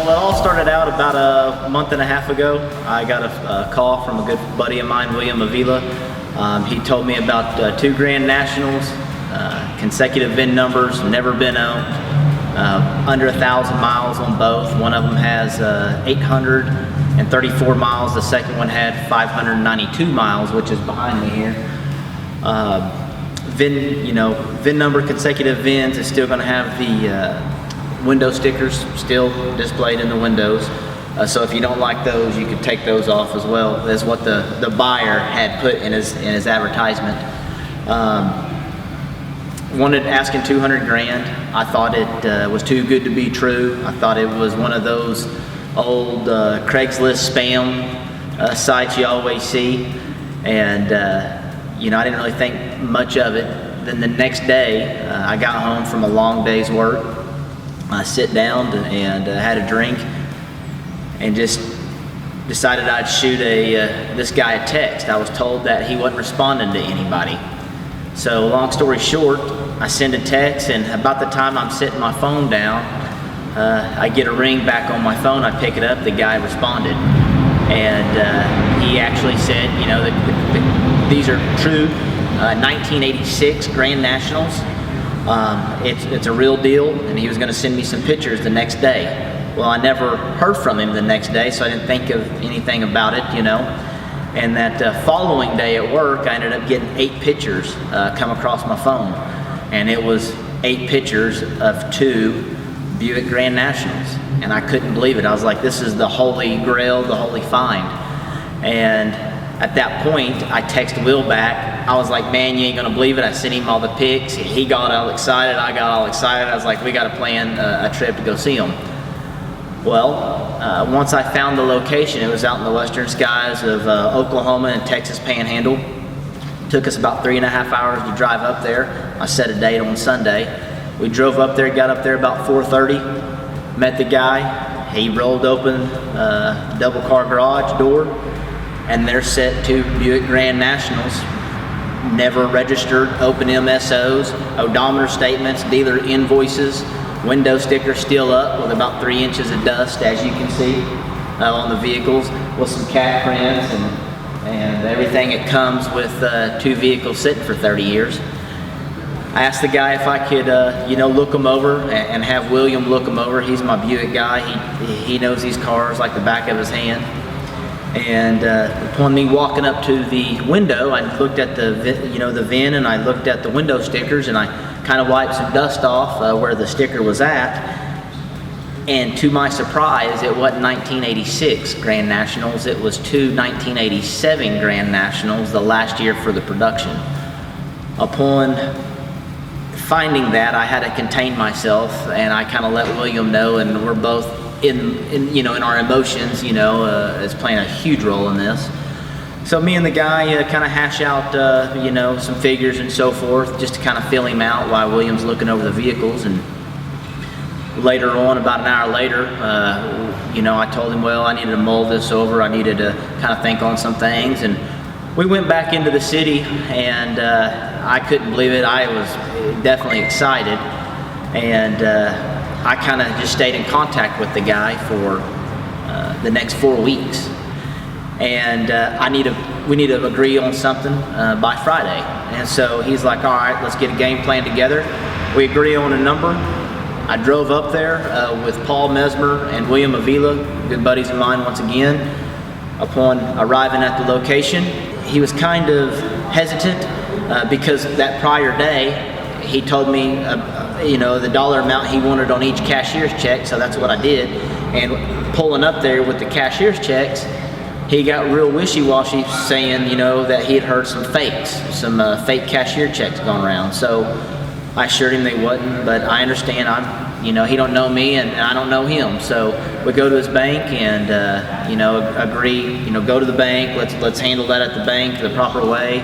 Well, it all started out about a month and a half ago. I got a call from a good buddy of mine, William Avila. He told me about 2 Grand Nationals, consecutive VIN numbers, never been owned, under 1,000 miles on both. One of them has 834 miles. The second one had 592 miles, which is behind me here. VIN number, consecutive VINs is still going to have the window stickers still displayed in the windows. So if you don't like those, you could take those off as well. That's what the buyer had put in his advertisement. Asking 200 grand. I thought it was too good to be true. I thought it was one of those old Craigslist spam sites you always see, and I didn't really think much of it. Then the next day, I got home from a long day's work. I sit down and had a drink, and just decided I'd shoot this guy a text. I was told that he wasn't responding to anybody. So long story short, I send a text, and about the time I'm setting my phone down, I get a ring back on my phone. I pick it up, the guy responded. And he actually said, these are true 1986 Grand Nationals. It's a real deal, and he was going to send me some pictures the next day. Well, I never heard from him the next day, so I didn't think of anything about it, And that following day at work, I ended up getting 8 pictures come across my phone. And it was 8 pictures of 2 Buick Grand Nationals. And I couldn't believe it. I was like, this is the holy grail, the holy find. And at that point, I texted Will back. I was like, man, you ain't gonna believe it. I sent him all the pics. He got all excited. I got all excited. I was like, we gotta plan a trip to go see him. Well, once I found the location, it was out in the western skies of Oklahoma and Texas Panhandle. Took us about 3.5 hours to drive up there. I set a date on Sunday. We drove up there, got up there about 4:30, met the guy. He rolled open double car garage door, and they're set 2 Buick Grand Nationals, never registered, open MSOs, odometer statements, dealer invoices, window sticker still up with about 3 inches of dust, as you can see on the vehicles, with some cat prints and everything. It comes with 2 vehicles sitting for 30 years. I asked the guy if I could, look them over and have William look them over. He's my Buick guy. He knows these cars like the back of his hand. And upon me walking up to the window, I looked at the VIN, and I looked at the window stickers, and I kind of wiped some dust off where the sticker was at. And to my surprise, it wasn't 1986 Grand Nationals. It was 2 1987 Grand Nationals, the last year for the production. Upon finding that, I had to contain myself, and I kind of let William know, and we're both in our emotions, is playing a huge role in this. So me and the guy kind of hash out, some figures and so forth, just to kind of feel him out while William's looking over the vehicles. And later on, about an hour later, I told him, well, I needed to mull this over. I needed to kind of think on some things. And we went back into the city, and I couldn't believe it. I was definitely excited. And I kind of just stayed in contact with the guy for the next 4 weeks. And we need to agree on something by Friday. And so he's like, all right, let's get a game plan together. We agree on a number. I drove up there with Paul Mesmer and William Avila, good buddies of mine once again. Upon arriving at the location, he was kind of hesitant because that prior day, he told me the dollar amount he wanted on each cashier's check, so that's what I did. And pulling up there with the cashier's checks, he got real wishy-washy, saying, that he had heard some fakes, some fake cashier checks going around. So I assured him they wasn't, but I understand. He don't know me, and I don't know him. So we go to his bank and, agree, go to the bank. Let's handle that at the bank the proper way.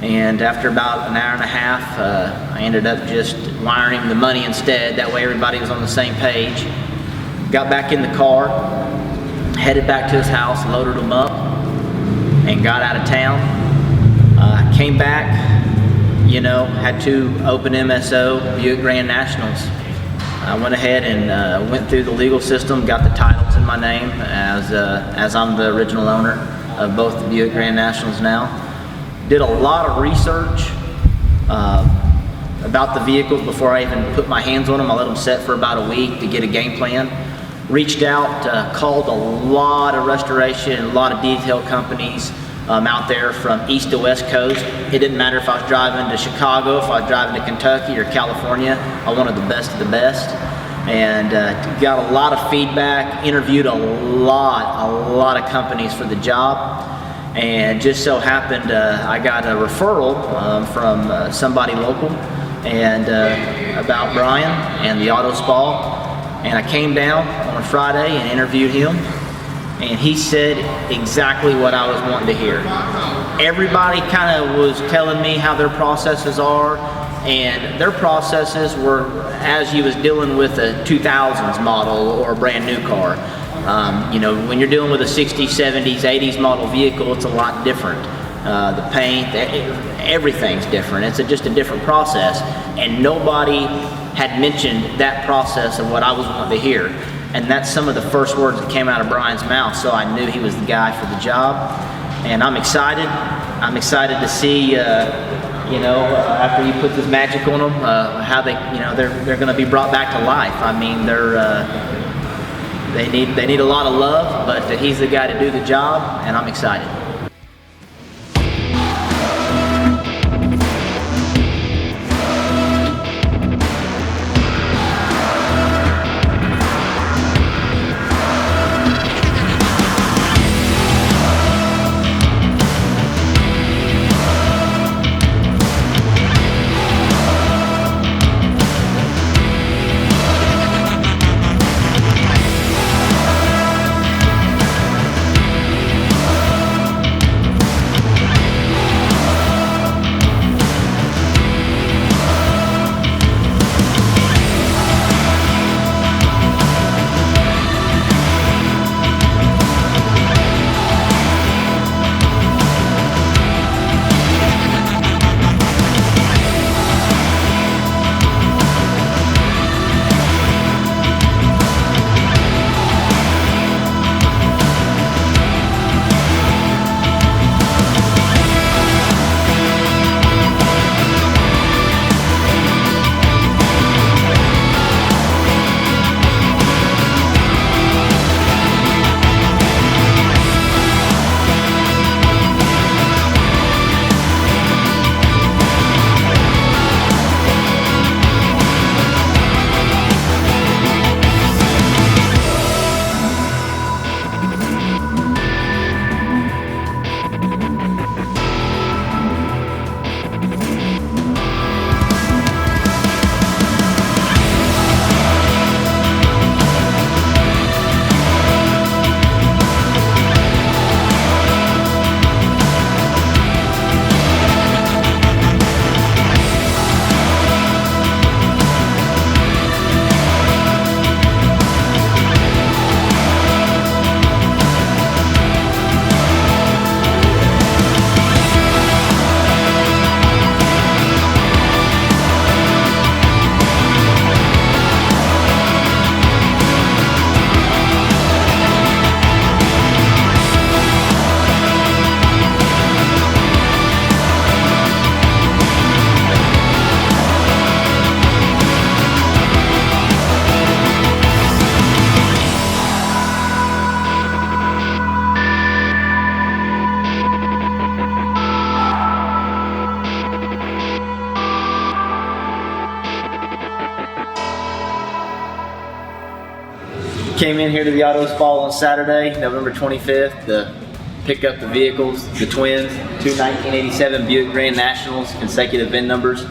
And after about an hour and a half, I ended up just wiring him the money instead. That way everybody was on the same page. Got back in the car, headed back to his house, loaded him up, and got out of town. Came back, had 2 open MSO Buick Grand Nationals. I went ahead and went through the legal system, got the titles in my name as I'm the original owner of both the Buick Grand Nationals now. Did a lot of research about the vehicles before I even put my hands on them. I let them set for about a week to get a game plan. Reached out, called a lot of restoration, a lot of detail companies out there from east to west coast. It didn't matter if I was driving to Chicago, if I was driving to Kentucky or California. I wanted the best of the best, and got a lot of feedback, interviewed a lot of companies for the job, and just so happened I got a referral from somebody local and about Brian and the Auto Spa, and I came down on a Friday and interviewed him. And he said exactly what I was wanting to hear. Everybody kind of was telling me how their processes are, and their processes were as you was dealing with a 2000s model or a brand new car. You know, when you're dealing with a 60s, 70s, 80s model vehicle, it's a lot different. The paint, everything's different. It's just a different process, and nobody had mentioned that process of what I was wanting to hear. And that's some of the first words that came out of Brian's mouth, so I knew he was the guy for the job. And I'm excited. I'm excited to see, after he puts his magic on them, how they're going to be brought back to life. I mean, they need a lot of love, but he's the guy to do the job, and I'm excited. Came in here to the Auto Spa on Saturday, November 25th, to pick up the vehicles, the Twinz, two 1987 Buick Grand Nationals, consecutive VIN numbers,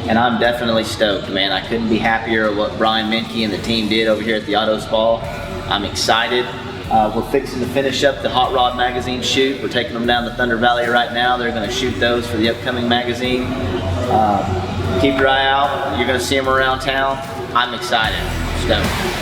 and I'm definitely stoked, man. I couldn't be happier at what Brian Menke and the team did over here at the Auto Spa. I'm excited. We're fixing to finish up the Hot Rod magazine shoot. We're taking them down to Thunder Valley right now. They're going to shoot those for the upcoming magazine. Keep your eye out. You're going to see them around town. I'm excited. Stoked.